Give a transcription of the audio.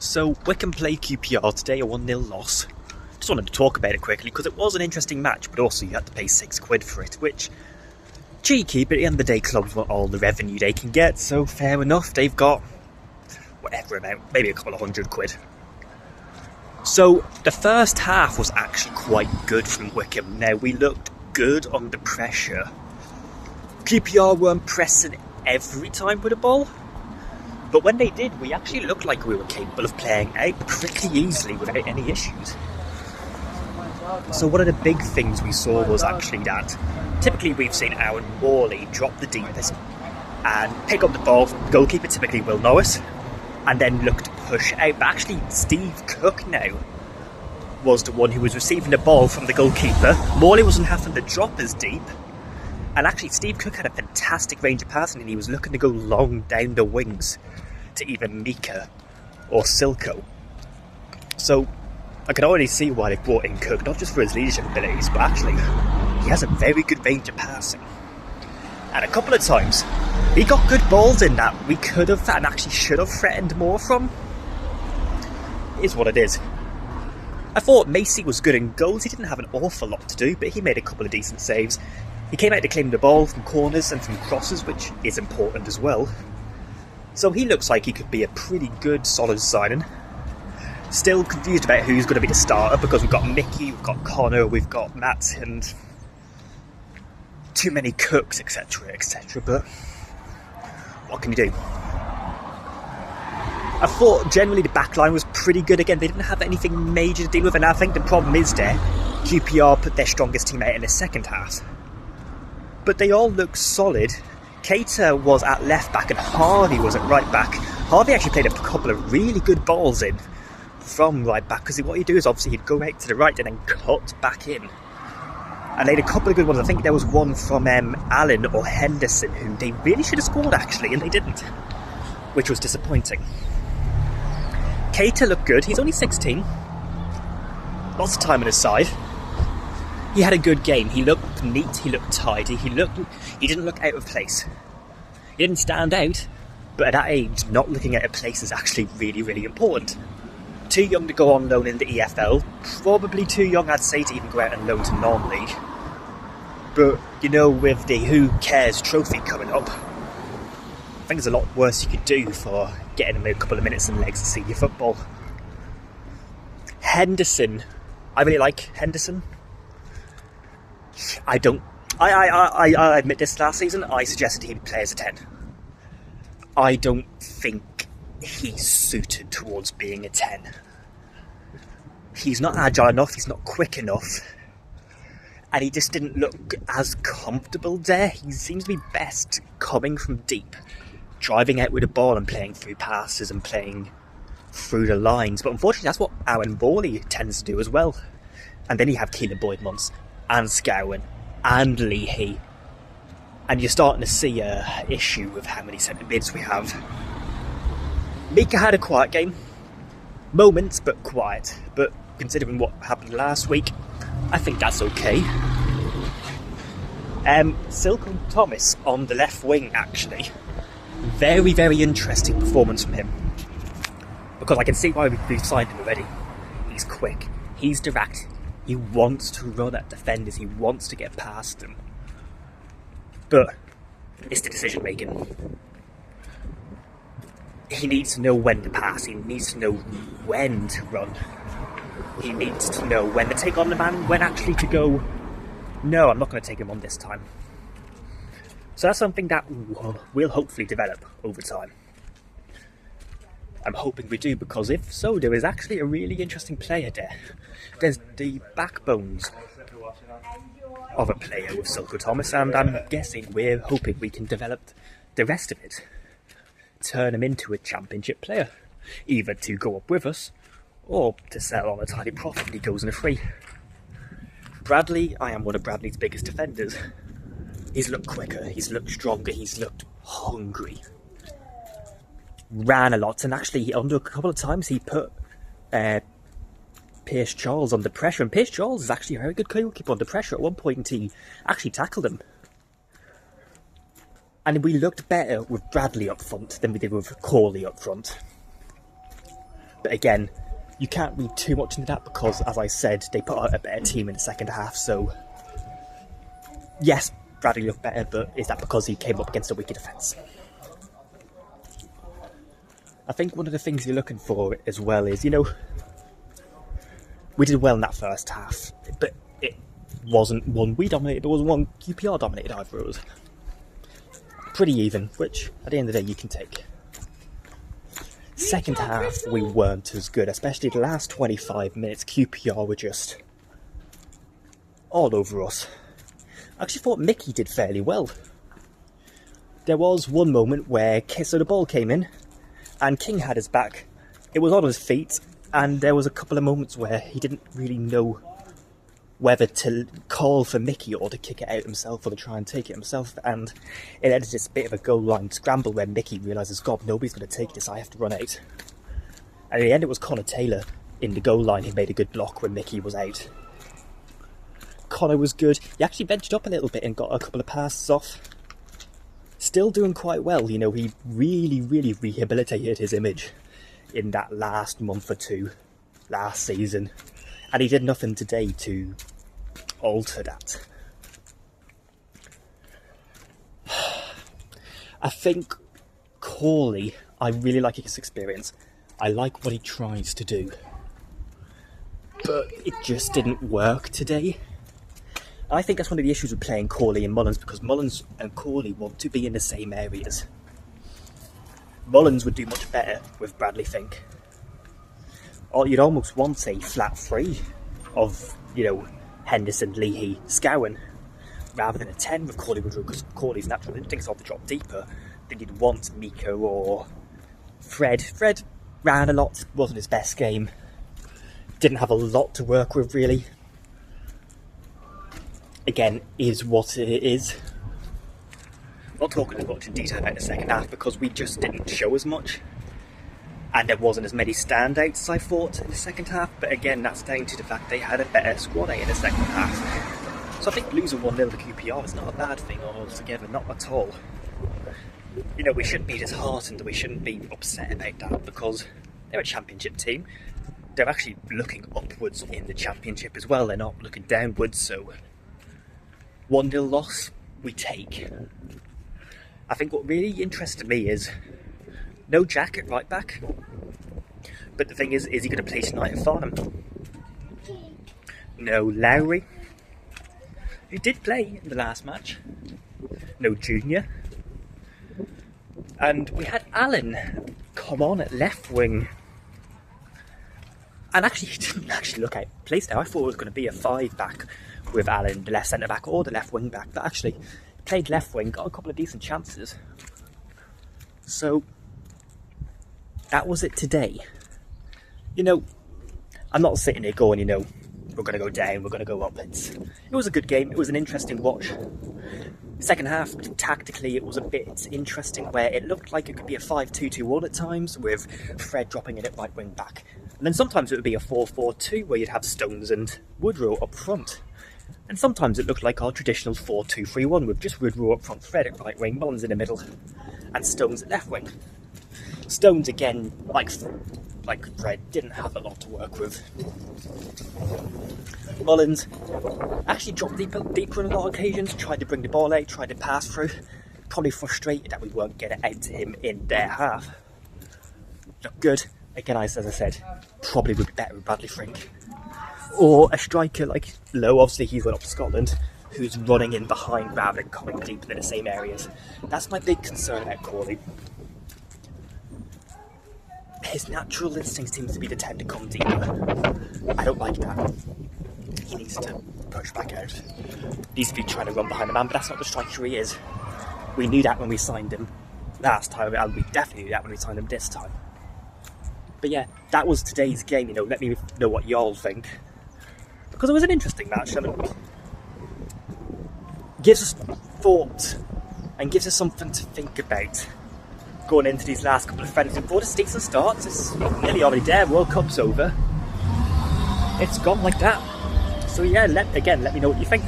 So, Wycombe played QPR today, a 1-0 loss. Just wanted to talk about it quickly because it was an interesting match, but also you had to pay £6 for it, which, cheeky, but at the end of the day, clubs want all the revenue they can get, so fair enough, they've got whatever amount, maybe a couple of £100. So, the first half was actually quite good from Wycombe. Now, we looked good under pressure. QPR weren't pressing every time with the ball, but when they did, we actually looked like we were capable of playing out pretty easily without any issues. So one of the big things we saw was actually that typically we've seen Aaron Morley drop the deepest and pick up the ball. The goalkeeper typically will know it and then look to push out. But actually Steve Cook now was the one who was receiving the ball from the goalkeeper. Morley wasn't having to drop as deep. And actually Steve Cook had a fantastic range of passing and he was looking to go long down the wings to either Mika or Silko. So I can already see why they brought in Cook, not just for his leadership abilities, but actually he has a very good range of passing. And a couple of times he got good balls in that we could have and actually should have threatened more from. It is what it is. I thought Macy was good in goals. He didn't have an awful lot to do, but he made a couple of decent saves. He came out to claim the ball from corners and from crosses, which is important as well. So he looks like he could be a pretty good, solid signing. Still confused about who's going to be the starter because we've got Mickey, we've got Connor, we've got Matt, and too many Cooks, etc, etc. But what can you do? I thought generally the backline was pretty good again. They didn't have anything major to deal with, and I think the problem is there. QPR put their strongest team out in the second half. But they all look solid. Keita was at left back and Harvey was at right back. Harvey actually played a couple of really good balls in from right back, because what he'd do is obviously he'd go out to the right and then cut back in. And they had a couple of good ones. I think there was one from Allen or Henderson who they really should have scored actually, and they didn't, which was disappointing. Keita looked good. He's only 16. Lots of time on his side. He had a good game. He looked neat, he looked tidy, he didn't look out of place. He didn't stand out, but at that age, not looking out of place is actually really, really important. Too young to go on loan in the EFL, probably too young, I'd say, to even go out on loan to non-league. But, you know, with the Who Cares trophy coming up, I think there's a lot worse you could do for getting him a couple of minutes and legs of senior football. Henderson, I really like Henderson. I admit this last season, I suggested he play as a 10. I don't think he's suited towards being a 10. He's not agile enough, he's not quick enough, and he just didn't look as comfortable there. He seems to be best coming from deep, driving out with the ball and playing through passes and playing through the lines. But unfortunately that's what Aaron Morley tends to do as well. And then you have Keelan Boyd-Munce and Scowen and Leahy, and you're starting to see a issue with how many centre mids we have. Mika had a quiet game, moments but quiet, but considering what happened last week, I think that's okay. Silko Thomas on the left wing, actually, very, very interesting performance from him, because I can see why we've signed him already. He's quick, he's direct. He wants to run at defenders, he wants to get past them. But it's the decision making. He needs to know when to pass, he needs to know when to run. He needs to know when to take on the man, when actually to go, no, I'm not going to take him on this time. So that's something that will hopefully develop over time. I'm hoping we do, because if so, there is actually a really interesting player there. There's the backbones of a player with Silko Thomas, and I'm guessing we're hoping we can develop the rest of it. Turn him into a championship player. Either to go up with us, or to sell on a tiny profit when he goes in a free. Bradley, I am one of Bradley's biggest defenders. He's looked quicker, he's looked stronger, he's looked hungry. Ran a lot, and actually under a couple of times he put Pierce Charles under pressure, and Pierce Charles is actually a very good goalkeeper under pressure. At one point he actually tackled him. And we looked better with Bradley up front than we did with Corley up front. But again, you can't read too much into that because, as I said, they put out a better team in the second half. So, yes, Bradley looked better, but is that because he came up against a weaker defence? I think one of the things you're looking for as well is, we did well in that first half, but it wasn't one we dominated, it was one QPR dominated either. It was pretty even, which at the end of the day you can take. Second half we weren't as good, especially the last 25 minutes. QPR were just all over us. I actually thought Mickey did fairly well. There was one moment where the ball came in and King had his back. It was on his feet, and there was a couple of moments where he didn't really know whether to call for Mickey or to kick it out himself or to try and take it himself, and it ended this bit of a goal line scramble where Mickey realises, God, nobody's going to take this, I have to run out. And in the end it was Connor Taylor in the goal line who made a good block when Mickey was out. Connor was good. He actually ventured up a little bit and got a couple of passes off. Still doing quite well, he really, really rehabilitated his image in that last month or two last season, and he did nothing today to alter that. I think Corley, I really like his experience. I like what he tries to do, but it just didn't work today. I think that's one of the issues with playing Corley and Mullins, because Mullins and Corley want to be in the same areas. Mullins would do much better with Bradley Fink. Or you'd almost want a flat three of, Henderson, Leahy, Scowen, rather than a 10 with Corley Woodrow, because Corley's natural instincts are to drop deeper. Then you'd want Miko or Fred. Fred ran a lot, wasn't his best game. Didn't have a lot to work with, really. Again, is what it is. Not talking as much in detail about the second half because we just didn't show as much, and there wasn't as many standouts as I thought in the second half, but again that's down to the fact they had a better squad in the second half. So I think losing 1-0 to QPR is not a bad thing altogether, not at all. We shouldn't be disheartened, we shouldn't be upset about that, because they're a championship team. They're actually looking upwards in the championship as well, they're not looking downwards, so 1-0 loss we take. I think what really interested me is no Jack at right back. But the thing is he going to play tonight at Farnham? No Lowry, who did play in the last match. No Junior. And we had Allen come on at left wing. And actually, he didn't actually look out of place there. I thought it was going to be a 5 back with Allen, the left centre back or the left wing back. But actually, played left wing, got a couple of decent chances. So, that was it today. I'm not sitting here going, we're going to go down, we're going to go up. It was a good game, it was an interesting watch. Second half, tactically, it was a bit interesting where it looked like it could be a 5-2-2-1 at times, with Fred dropping in at right wing back. And then sometimes it would be a 4-4-2 where you'd have Stones and Woodrow up front. And sometimes it looked like our traditional 4-2-3-1 with just Woodrow up front, Fred at right wing, Mullins in the middle, and Stones at left wing. Stones, again, like Fred, didn't have a lot to work with. Mullins actually dropped deeper on a lot of occasions, tried to bring the ball out, tried to pass through. Probably frustrated that we weren't getting it out to him in their half. Looked good. Again, as I said, probably would be better with Bradley Fink. Or a striker like Lowe, obviously he's went up to Scotland, who's running in behind rather than coming deep in the same areas. That's my big concern about Corley. His natural instinct seems to be to tend to come deeper. I don't like that. He needs to push back out. Needs to be trying to run behind the man, but that's not the striker he is. We knew that when we signed him last time, and we definitely knew that when we signed him this time. But yeah, that was today's game, let me know what y'all think. Because it was an interesting match. Gives us thought and gives us something to think about going into these last couple of friendlies. Before the decent starts, it's nearly already there. World Cup's over. It's gone like that. So yeah, let me know what you think.